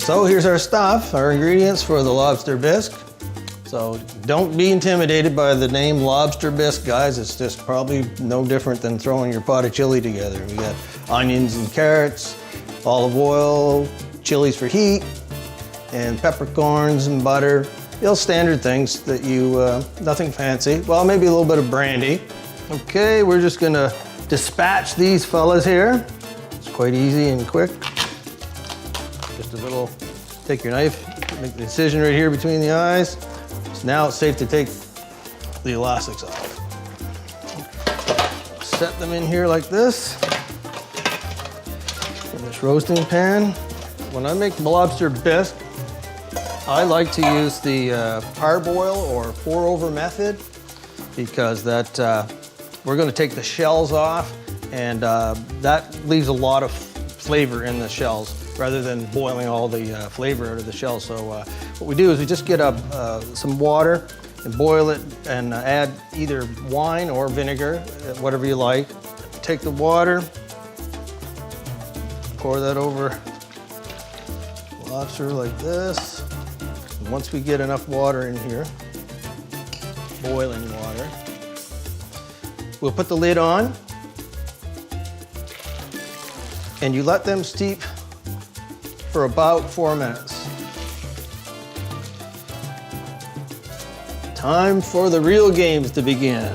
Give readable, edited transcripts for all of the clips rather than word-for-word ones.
So here's our stuff, our ingredients for the lobster bisque. So don't be intimidated by the name Lobster Bisque, guys. It's just probably no different than throwing your pot of chili together. We got onions and carrots, olive oil, chilies for heat, and peppercorns and butter. Real standard things that you, nothing fancy. Well, maybe a little bit of brandy. Okay, we're just gonna dispatch these fellas here. It's quite easy and quick. Just a little, take your knife, make the incision right here between the eyes. So now it's safe to take the elastics off. Set them in here like this, in this roasting pan. When I make lobster bisque, I like to use the parboil or pour over method because that we're going to take the shells off, and that leaves a lot of flavor in the shells rather than boiling all the flavor out of the shells. So what we do is we just get some water and boil it and add either wine or vinegar, whatever you like. Take the water, pour that over the lobster like this. And once we get enough water in here, boiling water, we'll put the lid on and you let them steep for about 4 minutes. Time for the real games to begin.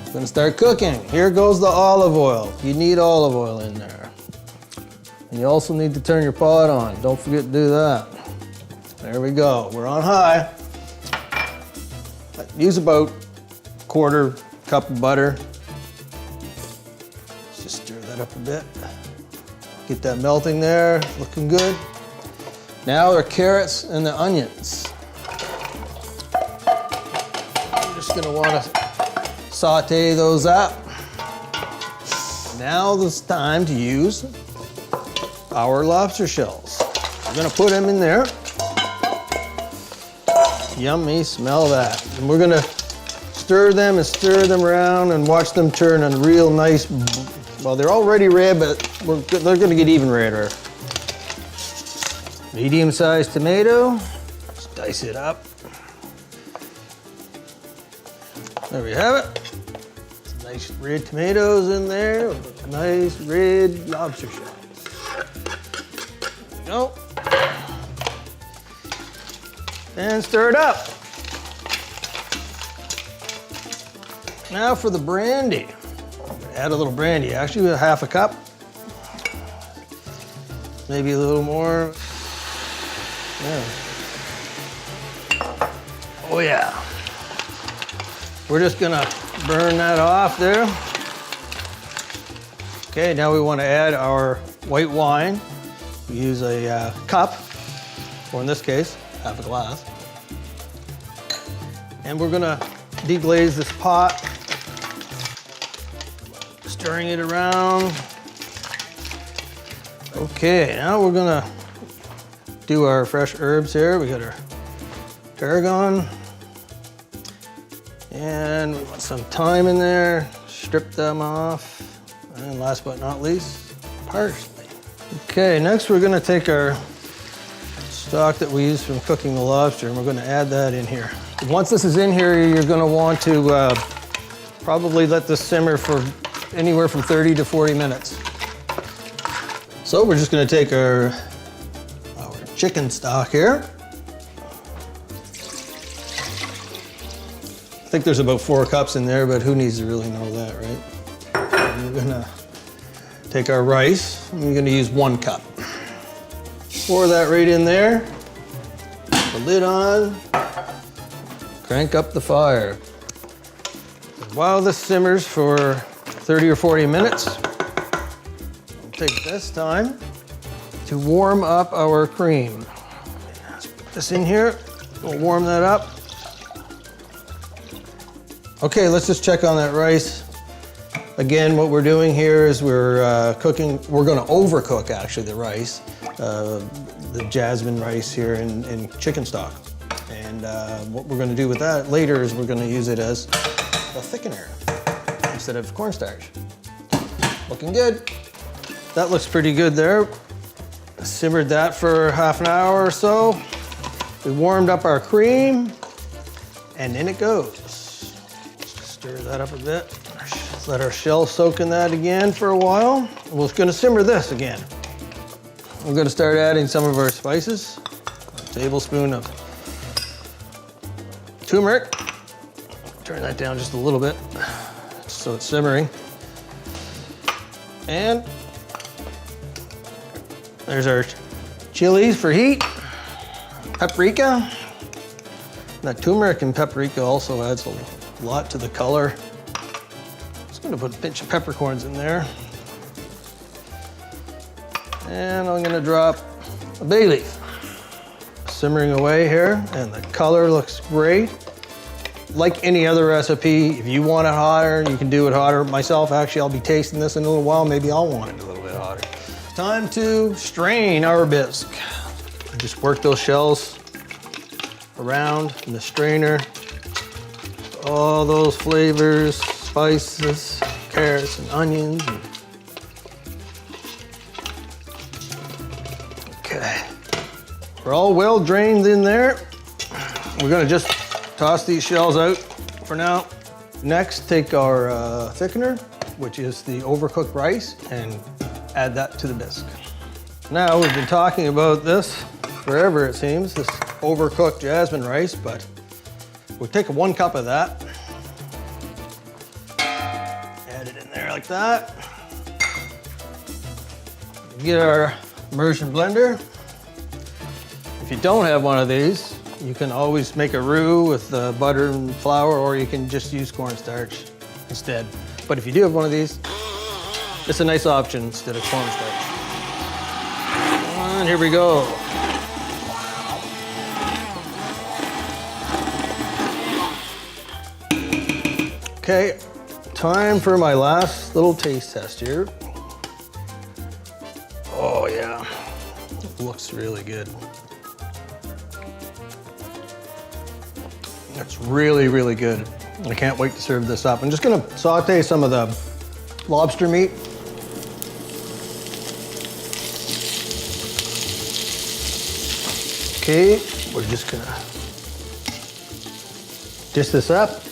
We're gonna start cooking. Here goes the olive oil. You need olive oil in there. And you also need to turn your pot on. Don't forget to do that. There we go, we're on high. Use about a quarter cup of butter. Let's just stir that up a bit. Get that melting there, looking good. Now our carrots and the onions. You're just gonna wanna saute those up. Now it's time to use our lobster shells. We're gonna put them in there. Yummy, smell that. And we're gonna stir them around and watch them turn a real nice, well, they're already red, but they're gonna get even redder. Medium-sized tomato, just dice it up. There we have it. Some nice red tomatoes in there with nice red lobster shells. There we go. And stir it up. Now for the brandy. Add a little brandy, actually a half a cup. Maybe a little more. Yeah. Oh yeah. We're just gonna burn that off there. Okay, now we wanna add our white wine. We use a cup, or in this case, half a glass. And we're gonna deglaze this pot, stirring it around. Okay, now we're gonna do our fresh herbs here. We got our tarragon, and we want some thyme in there. Strip them off. And last but not least, parsley. Okay, next we're gonna take our stock that we use from cooking the lobster, and we're gonna add that in here. Once this is in here, you're gonna want to probably let this simmer for anywhere from 30 to 40 minutes. So we're just gonna take our chicken stock here. I think there's about 4 cups in there, but who needs to really know that, right? And we're gonna take our rice, and we're gonna use 1 cup. Pour that right in there, the lid on, crank up the fire. While this simmers for 30 or 40 minutes, we'll take this time to warm up our cream. Let's put this in here, we'll warm that up. Okay, let's just check on that rice. Again, what we're doing here is we're gonna overcook actually the rice, the jasmine rice here in chicken stock. And what we're gonna do with that later is we're gonna use it as a thickener instead of cornstarch. Looking good. That looks pretty good there. Simmered that for half an hour or so. We warmed up our cream, and in it goes. Just stir that up a bit. Let our shell soak in that again for a while. We're just gonna simmer this again. We're gonna start adding some of our spices. A tablespoon of turmeric. Turn that down just a little bit, just so it's simmering. And there's our chilies for heat. Paprika. That turmeric and paprika also adds a lot to the color. Just gonna put a pinch of peppercorns in there. And I'm gonna drop a bay leaf. Simmering away here, and the color looks great. Like any other recipe, if you want it hotter, you can do it hotter. Myself, actually, I'll be tasting this in a little while. Maybe I'll want it a little bit hotter. Time to strain our bisque. Just work those shells around in the strainer. All those flavors, spices, carrots and onions. Okay. We're all well drained in there. We're gonna just toss these shells out for now. Next, take our thickener, which is the overcooked rice, and add that to the bisque. Now, we've been talking about this forever, it seems, this overcooked jasmine rice, but we'll take 1 cup of that. Add it in there like that. Get our immersion blender. If you don't have one of these, you can always make a roux with butter and flour, or you can just use cornstarch instead. But if you do have one of these, it's a nice option instead of cornstarch. And here we go. Okay, time for my last little taste test here. Oh yeah, it looks really good. It's really, really good. I can't wait to serve this up. I'm just gonna saute some of the lobster meat. Okay, we're just gonna dish this up.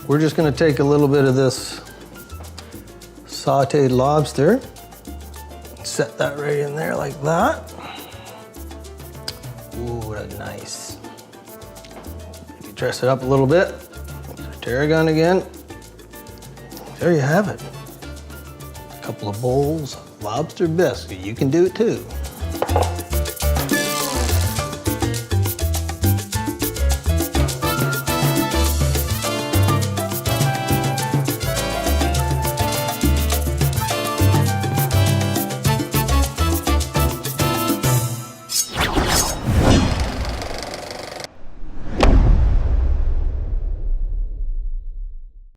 We're just gonna take a little bit of this sauteed lobster, set that right in there like that. Ooh, that's nice. Dress it up a little bit. Tarragon again. There you have it. A couple of bowls of lobster bisque. You can do it too.